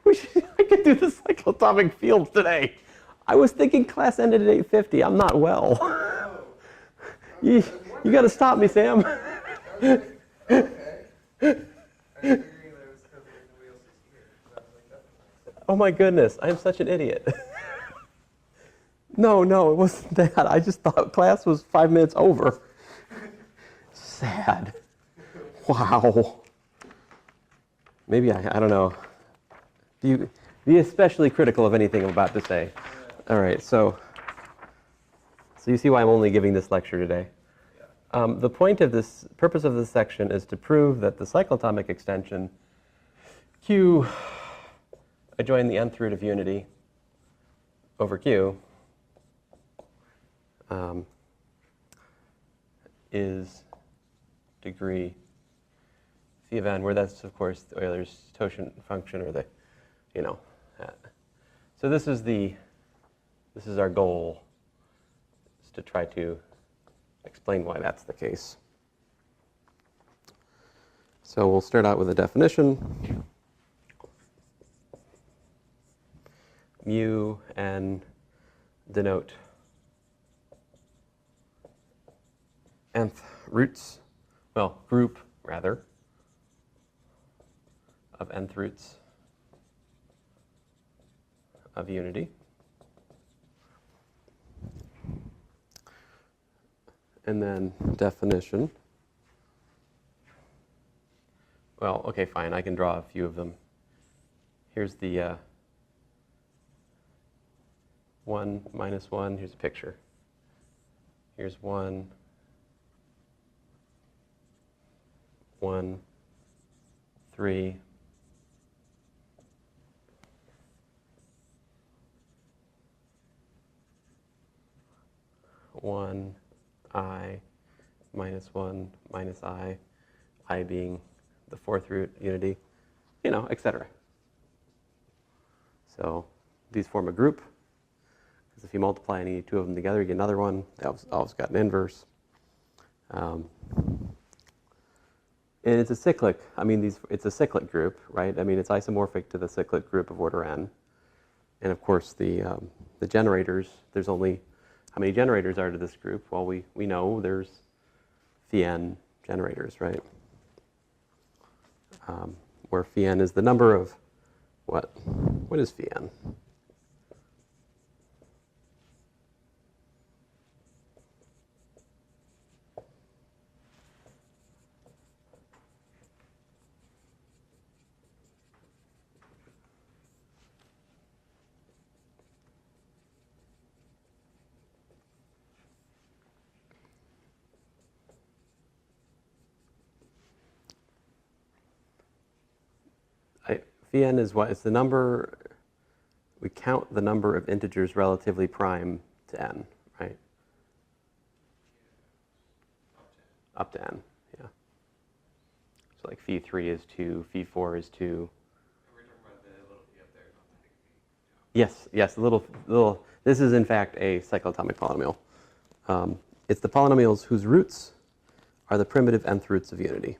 I could do the cyclotomic fields today. I was thinking class ended at 8:50. I'm not well. You got to stop me, Sam. Oh my goodness, I'm such an idiot. No, it wasn't that. I just thought class was 5 minutes over. Sad. Wow. Maybe I don't know. Be especially critical of anything I'm about to say. All right, so you see why I'm only giving this lecture today. The purpose of this section is to prove that the cyclotomic extension Q adjoin the nth root of unity over Q is degree phi of n, where that's, of course, the Euler's totient function, or the, that. So this is our goal, is to try to explain why that's the case. So we'll start out with a definition. Mu and denote nth roots, well, group, rather, of nth roots of unity. And then definition. Well, okay, fine. I can draw a few of them. Here's the 1 minus 1. Here's a picture. Here's 1, 1, 3, 1, I, minus 1, minus I being the fourth root unity, etc. So these form a group, because if you multiply any two of them together, you get another one. They always got an inverse. And it's a cyclic. It's a cyclic group, right? It's isomorphic to the cyclic group of order n. And of course, the generators, there's only, how many generators are to this group? Well, we know there's phi n generators, right? Where phi n is the number of what? What is phi n? Phi n is what? It's the number, we count the number of integers relatively prime to n, right? Up to n, yeah. So like phi 3 is 2, phi 4 is 2. And we're talking about the little phi up there, not the big phi. Yes, little, this is in fact a cyclotomic polynomial. It's the polynomials whose roots are the primitive nth roots of unity.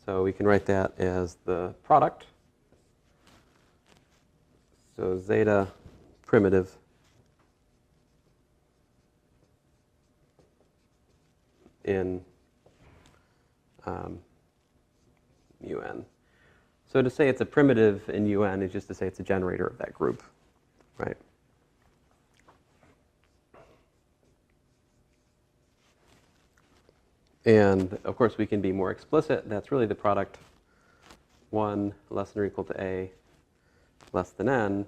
So we can write that as the product. So zeta primitive in mu n. So to say it's a primitive in un is just to say it's a generator of that group, right? And of course, we can be more explicit. That's really the product 1 less than or equal to a less than n,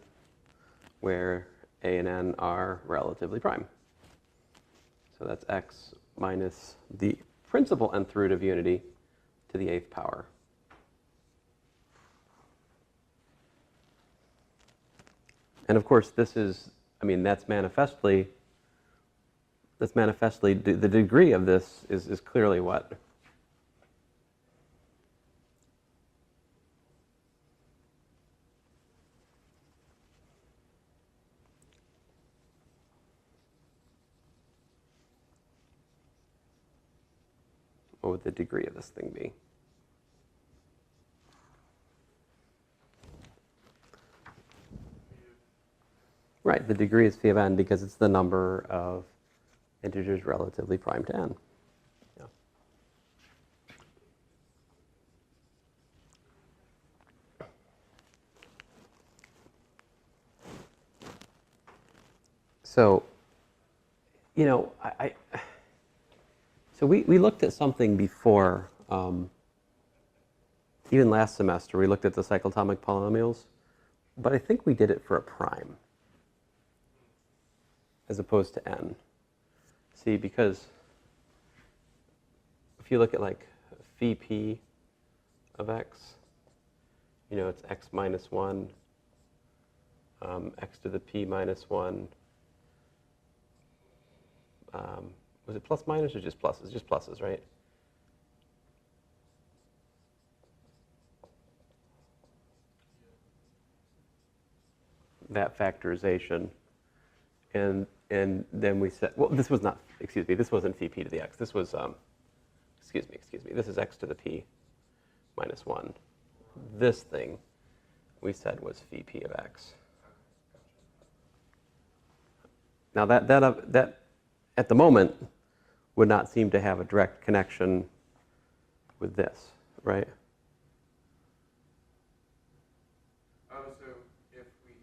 where a and n are relatively prime. So that's x minus the principal nth root of unity to the 8th power. And of course, this is, that's manifestly the degree of this is clearly what? What would the degree of this thing be? Right, the degree is phi of n because it's the number of integers relatively prime to n. Yeah. So, you know, so we looked at something before, even last semester, we looked at the cyclotomic polynomials, but I think we did it for a prime as opposed to n. See, because if you look at like phi p of x, you know, it's x minus 1, x to the p minus 1. Was it plus minus or just pluses? Just pluses, right? That factorization. And then we said, well, this was not, excuse me, this wasn't phi p to the x. This was, excuse me, this is x to the p minus 1. This thing we said was phi p of x. Now that at the moment would not seem to have a direct connection with this, right? Oh, so if we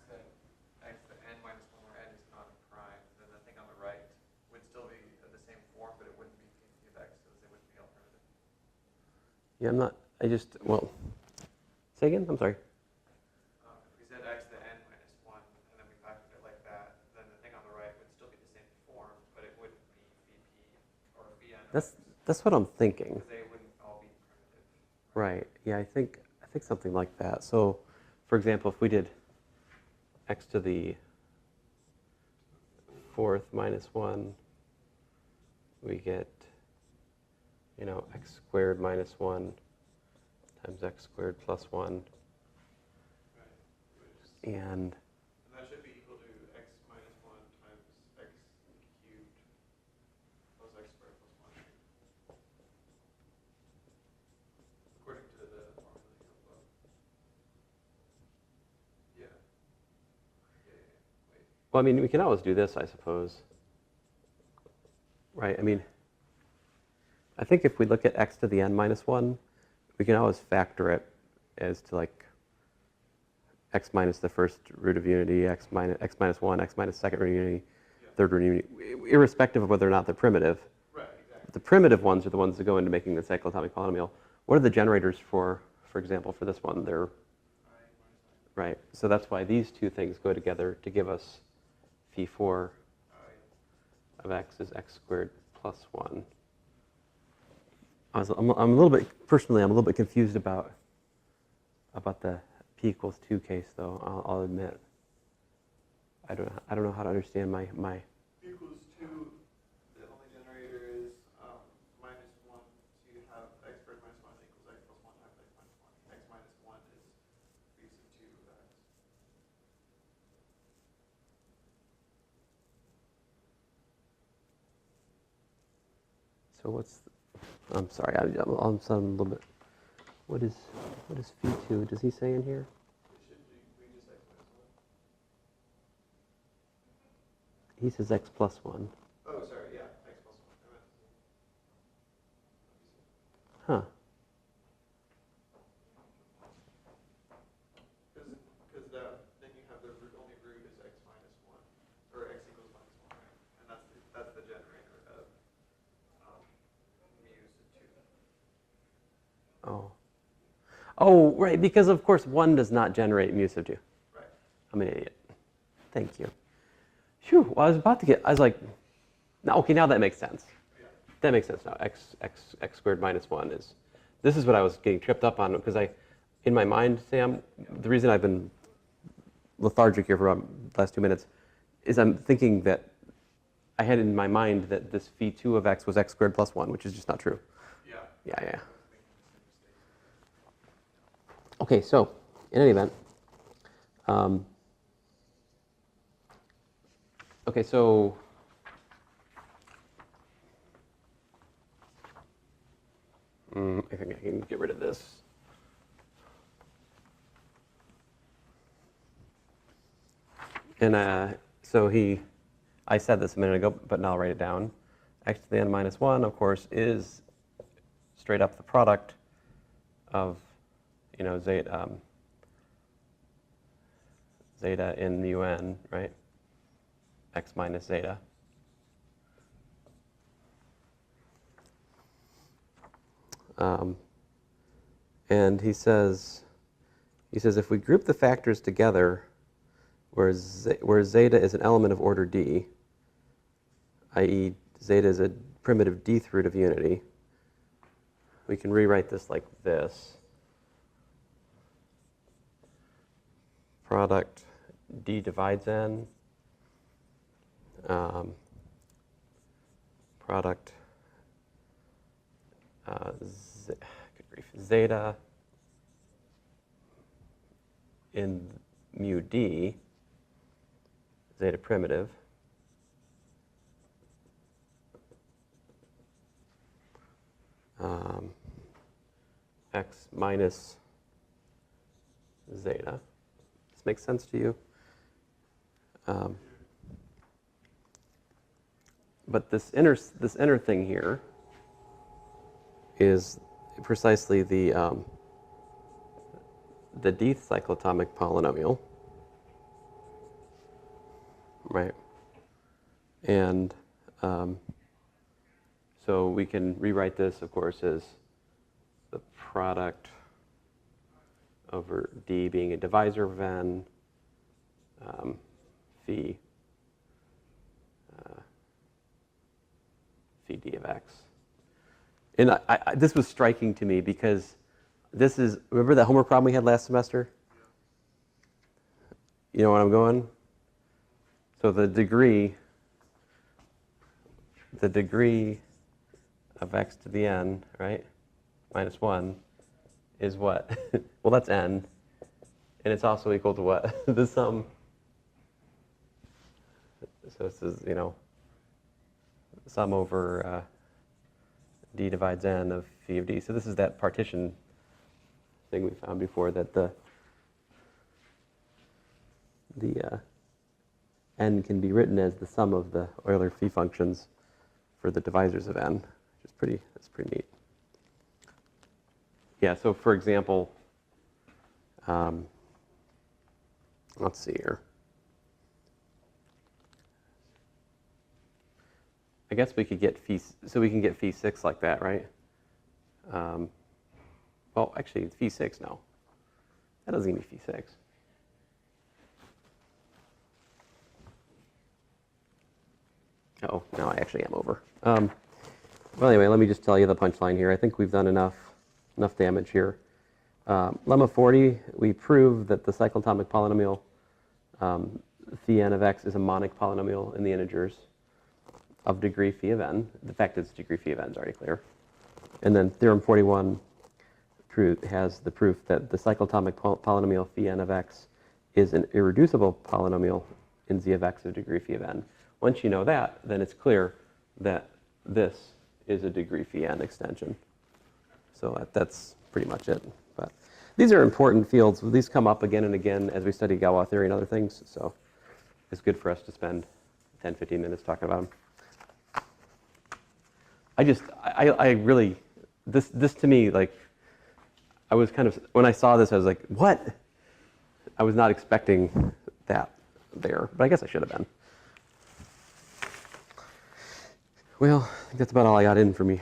set x to n minus 1 where n is not a prime, then the thing on the right would still be the same form, but it wouldn't be phi of x, because it wouldn't be alternative. Yeah, I'm not, well, say again, I'm sorry. If we said x to n minus 1, and then we factored it like that, then the thing on the right would still be the same form, but it wouldn't be phi p or phi n of x, That's what I'm thinking. because they wouldn't all be primitive. Right. Yeah, I think something like that. So, for example, if we did x to the 4th minus 1, we get, you know, x squared minus 1 times x squared plus 1. Right. And that should be equal to x minus 1 times x cubed plus x squared plus 1. According to the formula here above. Yeah. Wait. well, I mean, we can always do this, I suppose. Right? I mean, I think if we look at x to the n minus 1, we can always factor it as to like x minus the first root of unity, x minus 1, x minus second root of unity, third root of unity, irrespective of whether or not they're primitive. Right, exactly. The primitive ones are the ones that go into making the cyclotomic polynomial. What are the generators for example, for this one? They're right. So that's why these two things go together to give us phi 4 of x is x squared plus 1. I'm a little bit, personally, I'm a little bit confused about the p equals 2 case, though, I'll admit. I don't know how to understand my P equals 2, the only generator is minus 1, so you have x squared minus 1 equals x plus 1 times x minus 1. X minus 1 is b sub 2 of x. So I'm sorry, I'm sounding a little bit. What is phi 2? Does he say in here? It should be just x minus 1. He says x plus 1. Oh, sorry, yeah, x plus 1. Huh. Because then you have the only root is x minus 1, or x equals minus 1, right? And that's the generator of mu sub 2. Oh. Oh, right, because of course 1 does not generate mu sub 2. Right. I'm an idiot. Thank you. Phew, well, I was like, no, okay, now that makes sense. Yeah. That makes sense now. X squared minus 1 is, this is what I was getting tripped up on, because in my mind, Sam, the reason I've been lethargic here for the last 2 minutes is I'm thinking that I had in my mind that this phi 2 of x was x squared plus 1, which is just not true. Yeah. Yeah. Okay, so in any event, okay, so I think I can get rid of this. And so I said this a minute ago, but now I'll write it down. X to the n minus 1, of course, is straight up the product of, zeta, zeta in mu n, right? X minus zeta. And he says if we group the factors together, where zeta is an element of order d, i.e. zeta is a primitive dth root of unity, we can rewrite this like this. Product d divides n, product good grief, zeta in mu d, zeta primitive, x minus zeta. This makes sense to you? But this inner thing here is precisely the dth cyclotomic polynomial, right? And so we can rewrite this, of course, as the product over d being a divisor of n, phi d of x. And this was striking to me because this is, remember that homework problem we had last semester? You know where I'm going? So the degree of x to the n, right, minus 1, is what? Well, that's n. And it's also equal to what? The sum. So this is, sum over d divides n of phi of d. So this is that partition thing we found before, that the n can be written as the sum of the Euler phi functions for the divisors of n, which is that's pretty neat. Yeah, so for example, let's see here. I guess we could get phi, so we can get phi 6 like that, right? Well, actually, phi 6, no. That doesn't give me phi 6. Oh, no, I actually am over. Well, anyway, let me just tell you the punchline here. I think we've done enough damage here. Lemma 40, we prove that the cyclotomic polynomial phi n of x is a monic polynomial in the integers of degree phi of n. The fact that it's degree phi of n is already clear. And then theorem 41 has the proof that the cyclotomic polynomial phi n of x is an irreducible polynomial in z of x of degree phi of n. Once you know that, then it's clear that this is a degree phi n extension. So that's pretty much it. But these are important fields. These come up again and again as we study Galois theory and other things. So it's good for us to spend 10, 15 minutes talking about them. I really, this to me, like, I was kind of, when I saw this, I was like, what? I was not expecting that there, but I guess I should have been. Well, I think that's about all I got in for me.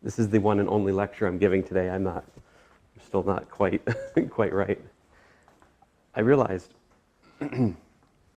This is the one and only lecture I'm giving today. I'm still not quite right. I realized